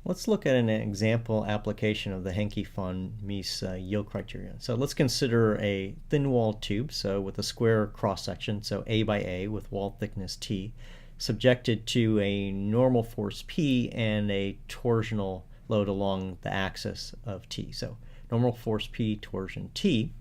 Let's look at an example application of the Hencky-von Mises yield criterion. So let's consider a thin-walled tube, so with a square cross-section, so A by A with wall thickness T, subjected to a normal force P and a torsional load along the axis of T. So normal force P, torsion T.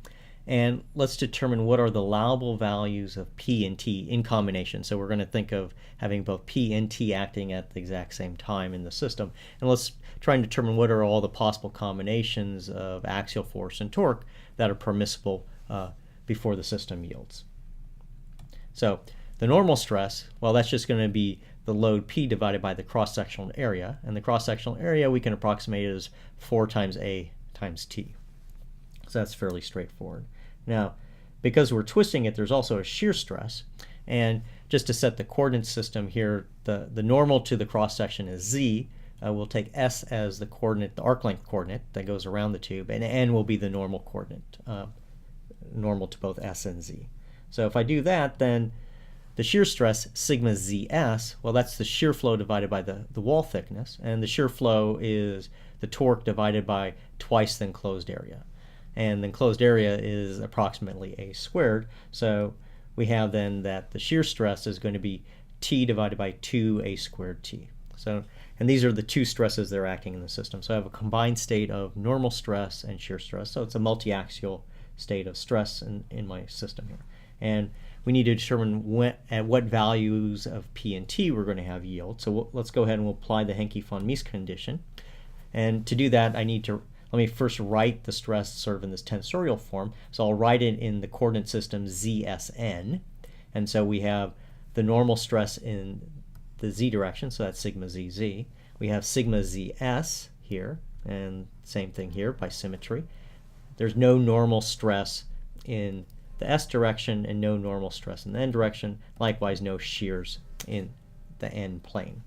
And let's determine what are the allowable values of P and T in combination. So we're going to think of having both P and T acting at the exact same time in the system. And let's try and determine what are all the possible combinations of axial force and torque that are permissible before the system yields. So the normal stress, well, that's just going to be the load P divided by the cross-sectional area. And the cross-sectional area we can approximate as 4 times A times T. So that's fairly straightforward. Now, because we're twisting it, there's also a shear stress. And just to set the coordinate system here, the normal to the cross-section is Z. We'll take S as the coordinate, the arc length coordinate that goes around the tube, and N will be the normal coordinate, normal to both S and Z. So if I do that, then the shear stress, sigma ZS, well, that's the shear flow divided by the wall thickness. And the shear flow is the torque divided by twice the enclosed area. And the enclosed area is approximately A squared. So we have then that the shear stress is going to be T divided by 2A squared T. So, and these are the two stresses that are acting in the system. So I have a combined state of normal stress and shear stress. So it's a multi-axial state of stress in my system here. And we need to determine at what values of P and T we're going to have yield. So let's go ahead and we'll apply the Hencky-von Mises condition. And to do that, let me first write the stress sort of in this tensorial form. So I'll write it in the coordinate system ZSN. And so we have the normal stress in the Z direction, so that's sigma ZZ. We have sigma ZS here, and same thing here by symmetry. There's no normal stress in the S direction and no normal stress in the N direction. Likewise, no shears in the N plane.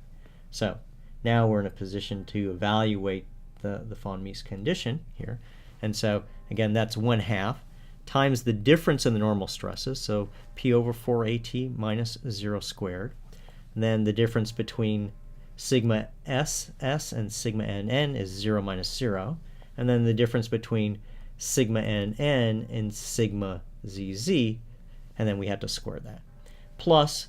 So now we're in a position to evaluate the von Mises condition here. And so again, that's 1/2 times the difference in the normal stresses, so P over 4AT minus 0 squared. And then the difference between sigma SS and sigma NN is 0 minus 0. And then the difference between sigma NN and sigma ZZ, and then we have to square that. Plus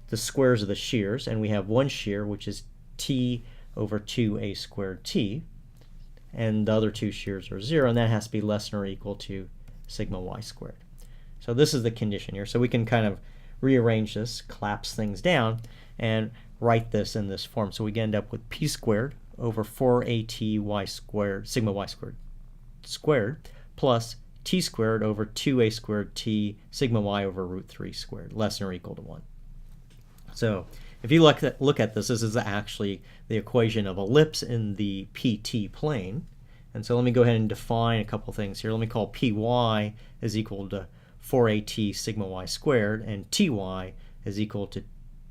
the squares of the shears, and we have one shear, which is T over 2A squared T. And the other two shears are 0, and that has to be less than or equal to sigma y squared. So this is the condition here. So we can kind of rearrange this, collapse things down, and write this in this form. So we end up with P squared over 4AT y squared, sigma y squared, plus T squared over 2A squared T sigma y over root 3 squared, less than or equal to 1. So if you look at this, this is actually the equation of ellipse in the PT plane. And so let me go ahead and define a couple things here. Let me call Py is equal to 4AT sigma y squared, and Ty is equal to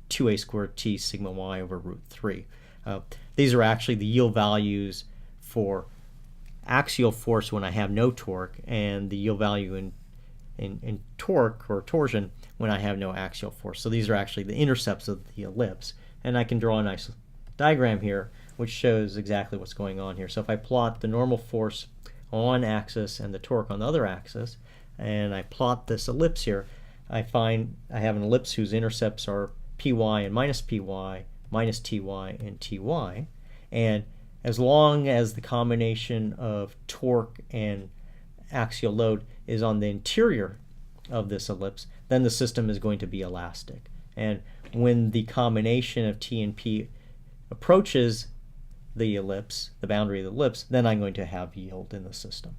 2A squared T sigma y over root 3. These are actually the yield values for axial force when I have no torque, and the yield value in torque or torsion when I have no axial force. So these are actually the intercepts of the ellipse. And I can draw a nice diagram here which shows exactly what's going on here. So if I plot the normal force on one axis and the torque on the other axis, and I plot this ellipse here, I find I have an ellipse whose intercepts are Py and minus Py, minus Ty and Ty. And as long as the combination of torque and axial load is on the interior of this ellipse, then the system is going to be elastic. And when the combination of T and P approaches the ellipse, the boundary of the ellipse, then I'm going to have yield in the system.